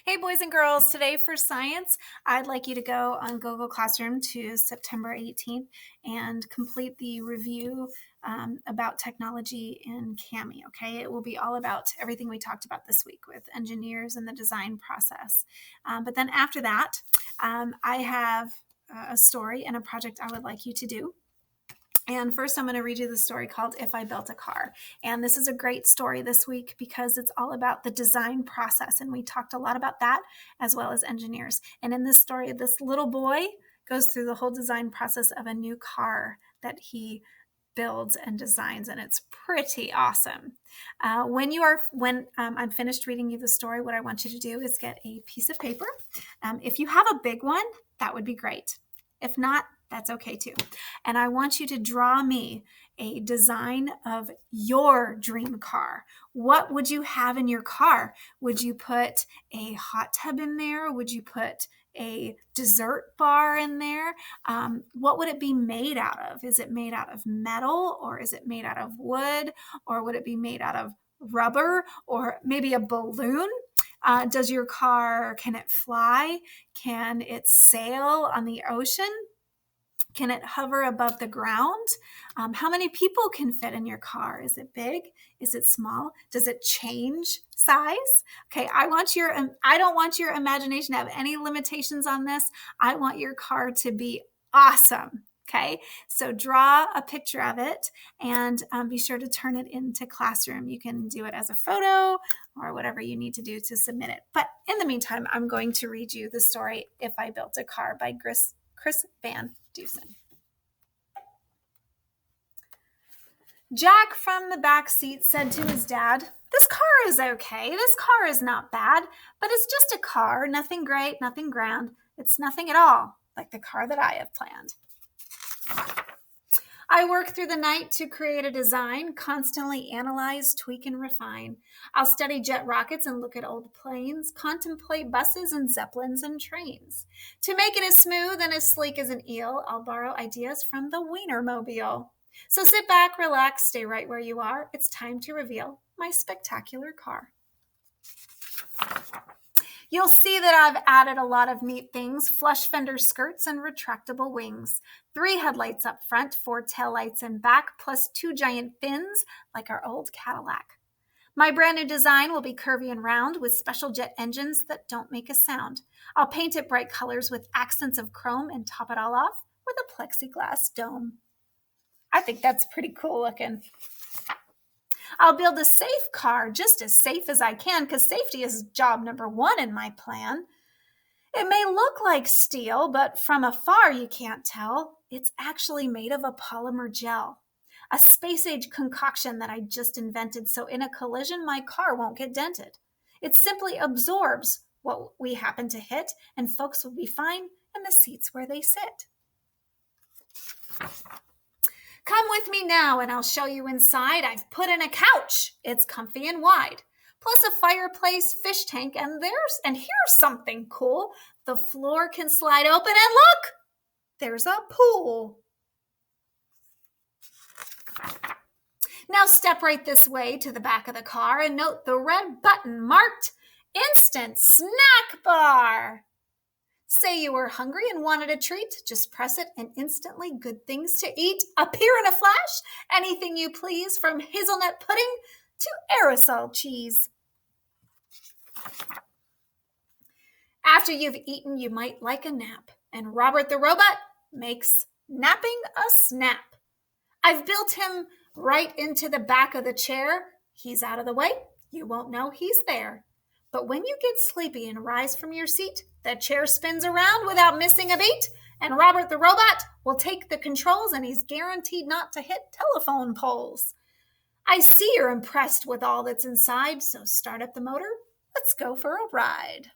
Hey, boys and girls, today for science, I'd like you to go on Google Classroom to September 18th and complete the review about technology in CAMI, okay? It will be all about everything we talked about this week with engineers and the design process. But then after that, I have a story and a project I would like you to do. And first, I'm going to read you the story called If I Built a Car. And this is a great story this week because it's all about the design process. And we talked a lot about that as well as engineers. And in this story, this little boy goes through the whole design process of a new car that he builds and designs, and it's pretty awesome. When I'm finished reading you the story, what I want you to do is get a piece of paper. If you have a big one, that would be great. If not, that's okay too. And I want you to draw me a design of your dream car. What would you have in your car? Would you put a hot tub in there? Would you put a dessert bar in there? What would it be made out of? Is it made out of metal, or is it made out of wood, or would it be made out of rubber, or maybe a balloon? Does your car, can it fly? Can it sail on the ocean? Can it hover above the ground? How many people can fit in your car? Is it big? Is it small? Does it change size? Okay, I don't want your imagination to have any limitations on this. I want your car to be awesome. Okay, so draw a picture of it and be sure to turn it into Classroom. You can do it as a photo or whatever you need to do to submit it. But in the meantime, I'm going to read you the story If I Built a Car by Chris Van Dusen. Jack from the back seat said to his dad, "This car is okay. This car is not bad, but it's just a car, nothing great, nothing grand. It's nothing at all like the car that I have planned. I work through the night to create a design, constantly analyze, tweak, and refine. I'll study jet rockets and look at old planes, contemplate buses and zeppelins and trains. To make it as smooth and as sleek as an eel, I'll borrow ideas from the Wienermobile. So sit back, relax, stay right where you are. It's time to reveal my spectacular car." You'll see that I've added a lot of neat things: flush fender skirts and retractable wings, 3 headlights up front, 4 taillights in back, plus 2 giant fins like our old Cadillac. My brand new design will be curvy and round with special jet engines that don't make a sound. I'll paint it bright colors with accents of chrome and top it all off with a plexiglass dome. I think that's pretty cool looking. I'll build a safe car, just as safe as I can, because safety is job number 1 in my plan. It may look like steel, but from afar you can't tell. It's actually made of a polymer gel, a space-age concoction that I just invented, so in a collision my car won't get dented. It simply absorbs what we happen to hit, and folks will be fine in the seats where they sit. Come with me now and I'll show you inside. I've put in a couch. It's comfy and wide, plus a fireplace, fish tank, and here's something cool. The floor can slide open and look, there's a pool. Now step right this way to the back of the car and note the red button marked Instant Snack Bar. Say you were hungry and wanted a treat, just press it and instantly good things to eat appear in a flash. Anything you please, from hazelnut pudding to aerosol cheese. After you've eaten, you might like a nap, and Robert the Robot makes napping a snap. I've built him right into the back of the chair. He's out of the way. You won't know he's there. But when you get sleepy and rise from your seat, the chair spins around without missing a beat, and Robert the Robot will take the controls, and he's guaranteed not to hit telephone poles. I see you're impressed with all that's inside, so start up the motor. Let's go for a ride.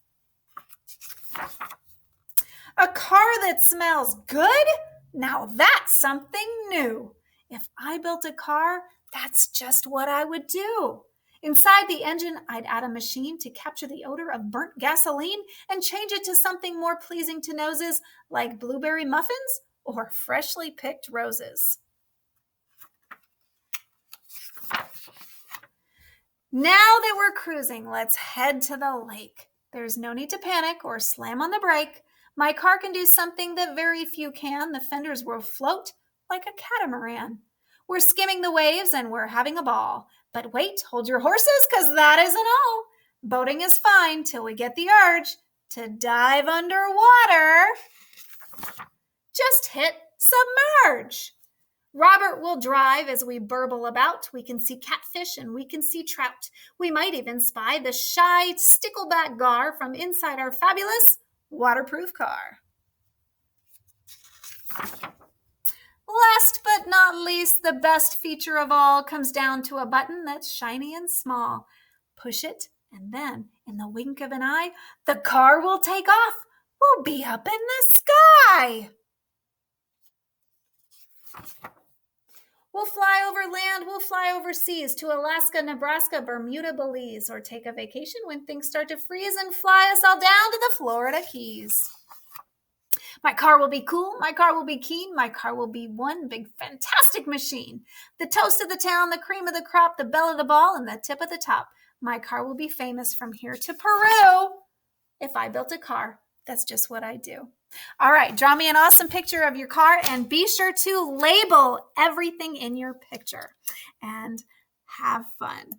A car that smells good? Now that's something new. If I built a car, that's just what I would do. Inside the engine, I'd add a machine to capture the odor of burnt gasoline and change it to something more pleasing to noses, like blueberry muffins or freshly picked roses. Now that we're cruising, let's head to the lake. There's no need to panic or slam on the brake. My car can do something that very few can. The fenders will float like a catamaran. We're skimming the waves and we're having a ball. But wait, hold your horses, because that isn't all. Boating is fine till we get the urge to dive underwater. Just hit submerge. Robert will drive as we burble about. We can see catfish and we can see trout. We might even spy the shy stickleback gar from inside our fabulous waterproof car. Last but not least, the best feature of all comes down to a button that's shiny and small. Push it, and then, in the wink of an eye, the car will take off. We'll be up in the sky. We'll fly over land, we'll fly overseas to Alaska, Nebraska, Bermuda, Belize, or take a vacation when things start to freeze and fly us all down to the Florida Keys. My car will be cool, my car will be keen, my car will be one big fantastic machine. The toast of the town, the cream of the crop, the belle of the ball, and the tip of the top. My car will be famous from here to Peru. If I built a car, that's just what I do. All right, draw me an awesome picture of your car and be sure to label everything in your picture and have fun.